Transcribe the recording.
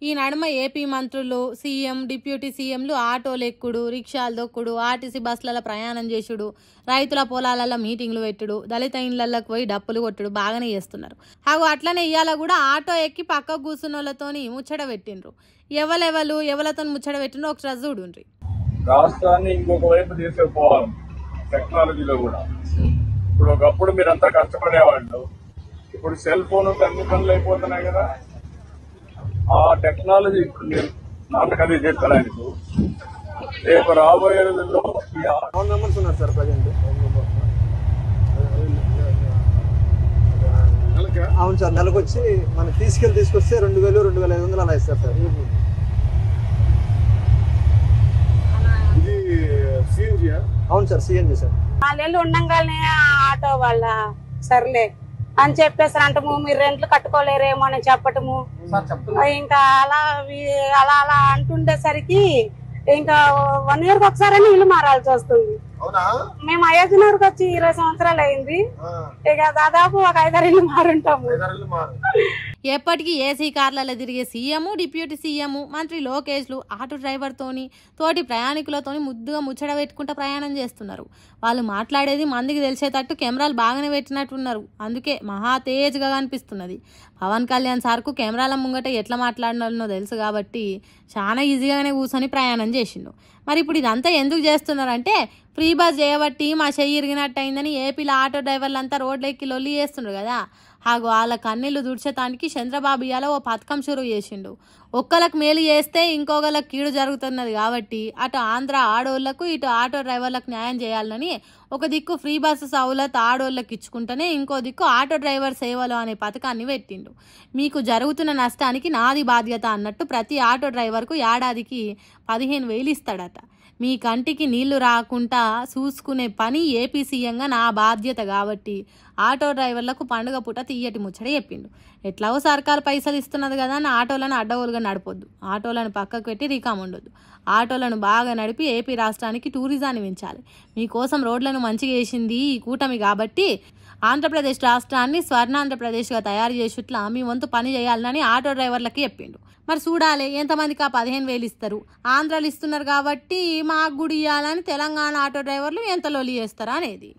ఈ నడుమ ఏపీ మంత్రులు, సీఎం, డిప్యూటీ సీఎంలు ఆటోలు ఎక్కుడు, రిక్షాలు దొక్కుడు, ఆర్టీసీ బస్సులలో ప్రయాణం చేసుడు, రైతుల పొలాలలో మీటింగ్లు పెట్టుడు, దళిత ఇళ్లకు పోయి డప్పులు కొట్టుడు బాగానే చేస్తున్నారు. అట్లనే ఇవాళ కూడా ఆటో ఎక్కి పక్కకు కూర్చున్న వాళ్ళతోని ముచ్చట పెట్టిండ్రు. ఎవలతో ముచ్చట పెట్టిండ్రు ఒకసారి చూడుండ్రి. రాష్ట్రాన్ని ఇంకొక వైపు తీసుకుపోవాలి టెక్నాలజీలో కూడా. ఇప్పుడు ఒకప్పుడు మీరంతా కష్టపడేవాళ్ళు, ఇప్పుడు సెల్ ఫోన్ అన్ని పనులు అయిపోతున్నాయి కదా. ఆ టెక్నాలజీ ఇప్పుడు మీరు నాటకాలు చేస్తానికి రేపు రాబోయే రోజుల్లో ఫోన్ మెంబర్స్ ఉన్నారు సార్ ప్రజెంట్. అవును సార్, నెలకు వచ్చి మనకి తీసుకొస్తే 2000, 2500 అలా ఇస్తారు సార్. ఇది సిఎన్జీ? అవును సార్, సిఎన్జీ సార్. 4 ఏళ్ళు ఉండంగానే ఆటో వాళ్ళ సర్లే అని చెప్పేసి అంటము, మీరు రెంట్లు కట్టుకోలేరేమో అని చెప్పటము. ఇంకా అలా అలా అంటుండేసరికి ఇంకా 1 ఇయర్ ఒకసారి ఇల్లు మారాల్సి వస్తుంది. మేము అయోధ్యనగర్కి వచ్చి 20 సంవత్సరాలు అయింది. ఇక దాదాపు ఒక 5-6 ఇల్లు మారుంటాము. ఎప్పటికీ ఏసీ కార్లలో తిరిగే సీఎం, డిప్యూటీ సీఎం, మంత్రి లోకేష్లు ఆటో డ్రైవర్తోని తోటి ప్రయాణికులతోని ముద్దుగా ముచ్చట పెట్టుకుంటూ ప్రయాణం చేస్తున్నారు. వాళ్ళు మాట్లాడేది మందికి తెలిసేటట్టు కెమెరాలు బాగానే పెట్టినట్టున్నారు. అందుకే మహా తేజ్గా కనిపిస్తున్నది. పవన్ కళ్యాణ్ సార్కు కెమెరాల ముంగట ఎట్లా మాట్లాడినో తెలుసు కాబట్టి చాలా ఈజీగానే కూర్చొని ప్రయాణం చేసిండు. మరి ఇప్పుడు ఇదంతా ఎందుకు చేస్తున్నారంటే ఫ్రీ బస్ చేయబట్టి మా చెయ్యి ఇరిగినట్టు అయిందని ఏపీలో ఆటో డ్రైవర్లంతా రోడ్లెక్కి లొల్లి చేస్తుండ్రు కదా. వాళ్ళ కన్నీళ్లు దుడిచేతానికి చంద్రబాబు ఇయాల ఓ పథకం షురు చేసిండు. ఒక్కలకు మేలు చేస్తే ఇంకొకళ్ళకి కీడు జరుగుతున్నది కాబట్టి అటు ఆంధ్ర ఆడోళ్లకు, ఇటు ఆటో డ్రైవర్లకు న్యాయం చేయాలని ఒక దిక్కు ఫ్రీ బస్సు సౌలత్ ఆడోళ్ళకి ఇచ్చుకుంటేనే ఇంకో దిక్కు ఆటో డ్రైవర్ సేవలు అనే పథకాన్ని పెట్టిండు. మీకు జరుగుతున్న నష్టానికి నాది బాధ్యత అన్నట్టు ప్రతి ఆటో డ్రైవర్కు ఏడాదికి 15,000 ఇస్తాడట. మీ కంటికి నీళ్లు రాకుండా చూసుకునే పని ఏపీ సీఎంగా నా బాధ్యత కాబట్టి ఆటో డ్రైవర్లకు పండుగ పూట తీయటి ముచ్చట చెప్పిండు. ఎట్లాగో సర్కారు పైసలు ఇస్తున్నది కదా అని ఆటోలను అడ్డగోలుగా నడపొద్దు, ఆటోలను పక్కకు పెట్టి రికామ్ ఉండొద్దు. ఆటోలను బాగా నడిపి ఏపీ రాష్ట్రానికి టూరిజాన్ని పెంచాలి. మీకోసం రోడ్లను మంచిగా వేసింది ఈ కూటమి కాబట్టి ఆంధ్రప్రదేశ్ రాష్ట్రాన్ని స్వర్ణాంధ్రప్రదేశ్గా తయారు చేసేట్లా మీ వంతు పని చేయాలని ఆటో డ్రైవర్లకి చెప్పిండు. మరి చూడాలి ఎంతమందికి ఆ 15,000 ఇస్తారు. ఆంధ్రాలు ఇస్తున్నారు కాబట్టి మాకు కూడా ఇవ్వాలని తెలంగాణ ఆటో డ్రైవర్లు ఎంత లొలి చేస్తారా అనేది.